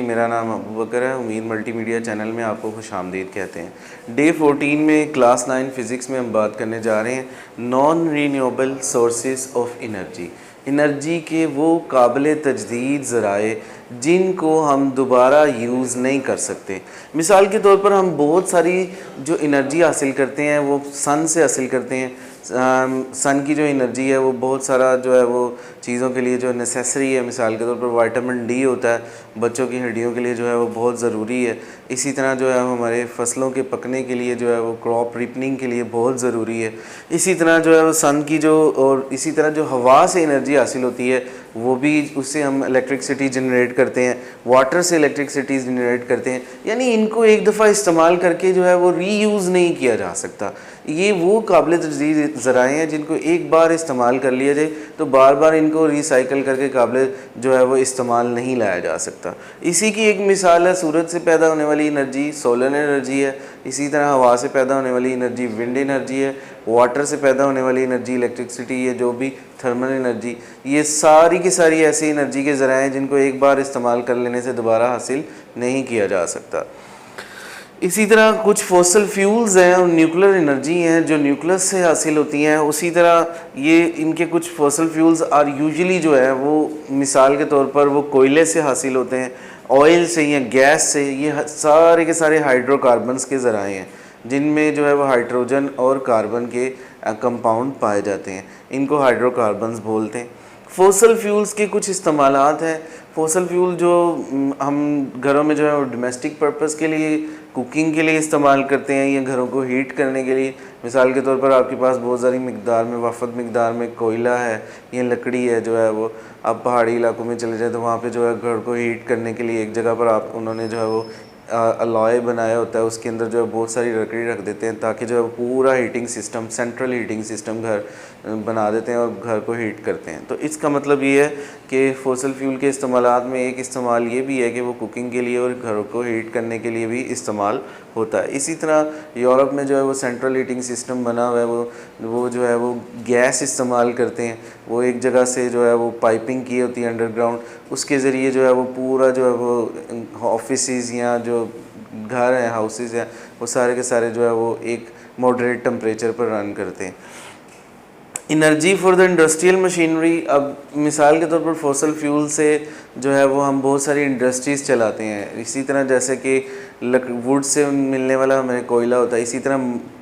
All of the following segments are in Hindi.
मेरा नाम अबू बकर है। उम्मीद मल्टीमीडिया चैनल में आपको खुशामदीद कहते हैं। डे 14 में क्लास 9 फ़िज़िक्स में हम बात करने जा रहे हैं non renewable sources of energy के वो काबिल तजदीद ज़राए जिनको हम दोबारा यूज़ नहीं कर सकते। मिसाल के तौर पर हम बहुत सारी जो एनर्जी हासिल करते हैं वो सन से हासिल करते हैं। सन की जो एनर्जी है वो बहुत सारा जो है वो चीज़ों के लिए जो नेसेसरी है। मिसाल के तौर पर विटामिन डी होता है, बच्चों की हड्डियों के लिए जो है वो बहुत ज़रूरी है। इसी तरह जो है हमारे फसलों के पकने के लिए जो है वो क्रॉप रिपनिंग के लिए बहुत ज़रूरी है। इसी तरह जो है वो सन की जो और इसी तरह जो हवा से एनर्जी हासिल होती है वो भी उससे हम इलेक्ट्रिसिटी जनरेट करते हैं, वाटर से इलेक्ट्रिसिटी जनरेट करते हैं। यानी इनको एक दफ़ा इस्तेमाल करके जो है वो रीयूज़ नहीं किया जा सकता। ये वो काबिल तजदीद ज़राए हैं जिनको एक बार इस्तेमाल कर लिया जाए तो बार बार इनको रिसाइकल करके काबिल जो है वो इस्तेमाल नहीं लाया जा सकता। इसी की एक मिसाल है सूरज से पैदा होने वाली एनर्जी, सोलर एनर्जी है। इसी तरह हवा से पैदा होने वाली एनर्जी विंड एनर्जी है। वाटर से पैदा होने वाली एनर्जी इलेक्ट्रिसिटी है, जो भी थर्मल एनर्जी। ये सारी की सारी ऐसी एनर्जी के ज़राए हैं जिनको एक बार इस्तेमाल कर लेने से दोबारा हासिल नहीं किया जा सकता। इसी तरह कुछ फॉसिल फ्यूल्स हैं और न्यूक्लियर एनर्जी हैं जो न्यूक्लियस से हासिल होती हैं। उसी तरह ये इनके कुछ फॉसिल फ्यूल्स और यूजुअली जो है वो मिसाल के तौर पर वो कोयले से हासिल होते हैं, ऑयल से या गैस से। ये सारे के सारे हाइड्रोकार्बन्स के ज़राए हैं जिनमें जो है वो हाइड्रोजन और कार्बन के कंपाउंड पाए जाते हैं। इनको हाइड्रोकार्बन्स बोलते हैं। फॉसिल फ्यूल्स के कुछ इस्तेमालात हैं। फॉसिल फ्यूल जो हम घरों में जो है वो डोमेस्टिक पर्पस के लिए, कुकिंग के लिए इस्तेमाल करते हैं या घरों को हीट करने के लिए। मिसाल के तौर पर आपके पास बहुत सारी मिकदार में, वफ़द मिकदार में कोयला है या लकड़ी है जो है वो, आप पहाड़ी इलाकों में चले जाए तो वहाँ पे जो है घर को हीट करने के लिए एक जगह पर उन्होंने जो है वो अलॉय बनाया होता है, उसके अंदर जो है बहुत सारी लकड़ी रख देते हैं ताकि जो है पूरा heating system, central heating system घर बना देते हैं और घर को हीट करते हैं। तो इसका मतलब ये है कि फॉसिल फ्यूल के इस्तेमालात में एक इस्तेमाल ये भी है कि वो कुकिंग के लिए और घरों को हीट करने के लिए भी इस्तेमाल होता है। इसी तरह यूरोप में जो है वो सेंट्रल हीटिंग सिस्टम बना हुआ है, वो जो है वो गैस इस्तेमाल करते हैं। वो एक जगह से जो है वो पाइपिंग की होती है अंडरग्राउंड, उसके ज़रिए जो है वो पूरा जो है वो ऑफिसेज़ या जो घर हैं, हाउसेज़ हैं, वो सारे के सारे जो है वो एक मॉडरेट टेम्परेचर पर रन करते हैं। Energy for the industrial machinery. अब मिसाल के तौर पर फॉसिल फ्यूल से जो है वो हम बहुत सारी इंडस्ट्रीज़ चलाते हैं। इसी तरह जैसे कि वुड से मिलने वाला हमें कोयला होता है, इसी तरह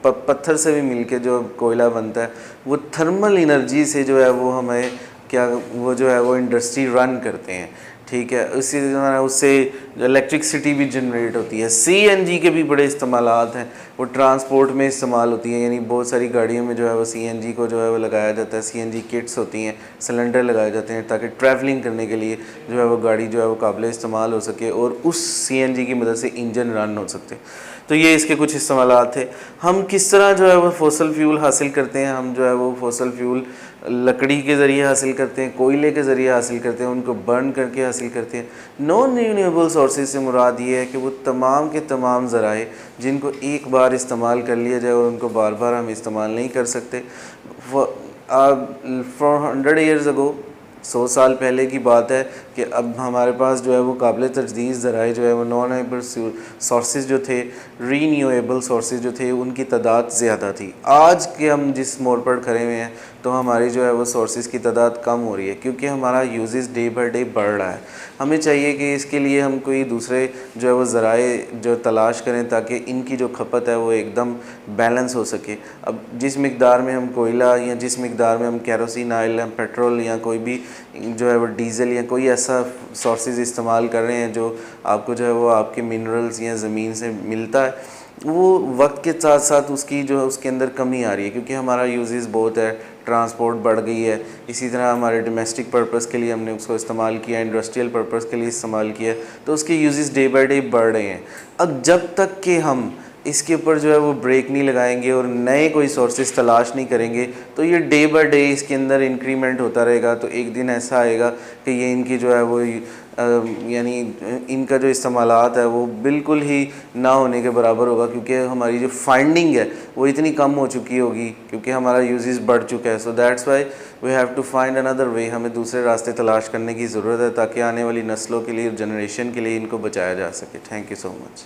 पत्थर से भी मिल के जो कोयला बनता है वो थर्मल एनर्जी से जो है वो हमें वो जो है वो इंडस्ट्री रन करते हैं। ठीक है, इसी तरह उससे इलेक्ट्रिसिटी भी जनरेट होती है। सीएनजी के भी बड़े इस्तेमालात हैं, वो ट्रांसपोर्ट में इस्तेमाल होती है। यानी बहुत सारी गाड़ियों में जो है वो सीएनजी को जो है वो लगाया जाता है। सीएनजी किट्स होती हैं, सिलेंडर लगाए जाते हैं ताकि ट्रैवलिंग करने के लिए जो है वो गाड़ी जो है वो काबिल इस्तेमाल हो सके और उस सीएनजी की मदद से इंजन रन हो सकते। तो ये इसके कुछ इस्तेमालात थे। हम किस तरह जो है वो फॉसिल फ्यूल हासिल करते हैं। हम जो है वो फॉसिल फ्यूल लकड़ी के ज़रिए हासिल करते हैं, कोयले के ज़रिए हासिल करते हैं, उनको बर्न करके हासिल करते हैं। नॉन रीन्यूएबल सोर्सेज से मुराद ये है कि वो तमाम के तमाम ज़राए जिनको एक बार इस्तेमाल कर लिया जाए और उनको बार बार हम इस्तेमाल नहीं कर सकते। फॉर 100 ईयर्स अगो, 100 साल पहले की बात है कि अब हमारे पास जो है वो काबिल तजदीद ज़राए जो है वो नॉन रीन्यूएबल सोर्सेज जो थे, रीन्यूएबल सोर्सेज जो थे, उनकी तादाद ज़्यादा थी। आज के हम जिस मोड़ पर खड़े हुए हैं तो हमारी जो है वो सोर्सेज की तादाद कम हो रही है क्योंकि हमारा यूजेस डे बाय डे बढ़ रहा है। हमें चाहिए कि इसके लिए हम कोई दूसरे जो है वो ज़राए जो तलाश करें ताकि इनकी जो खपत है वो एकदम बैलेंस हो सके। अब जिस मिकदार में हम कोयला या जिस मिकदार में हम केरोसिन ऑयल या पेट्रोल या कोई भी जो है वो डीज़ल या कोई ऐसा सोर्सेज इस्तेमाल कर रहे हैं जो आपको जो है वो आपके मिनरल्स या ज़मीन से मिलता है, वो वक्त के साथ साथ उसकी जो है उसके अंदर कमी आ रही है क्योंकि हमारा यूजेस बहुत है, ट्रांसपोर्ट बढ़ गई है। इसी तरह हमारे डोमेस्टिक पर्पस के लिए हमने उसको इस्तेमाल किया, इंडस्ट्रियल पर्पस के लिए इस्तेमाल किया, तो उसके यूजेस डे बाय डे बढ़ रहे हैं। अब जब तक कि हम इसके ऊपर जो है वो ब्रेक नहीं लगाएंगे और नए कोई सोर्सेज तलाश नहीं करेंगे तो ये डे बाय डे इसके अंदर इंक्रीमेंट होता रहेगा। तो एक दिन ऐसा आएगा कि ये इनकी जो है वो यानी इनका जो इस्तेमालात है वो बिल्कुल ही ना होने के बराबर होगा, क्योंकि हमारी जो फाइंडिंग है वो इतनी कम हो चुकी होगी क्योंकि हमारा यूजेस बढ़ चुका है। So that's why we have to find another way, हमें दूसरे रास्ते तलाश करने की ज़रूरत है ताकि आने वाली नस्लों के लिए, जनरेशन के लिए इनको बचाया जा सके। Thank you so much.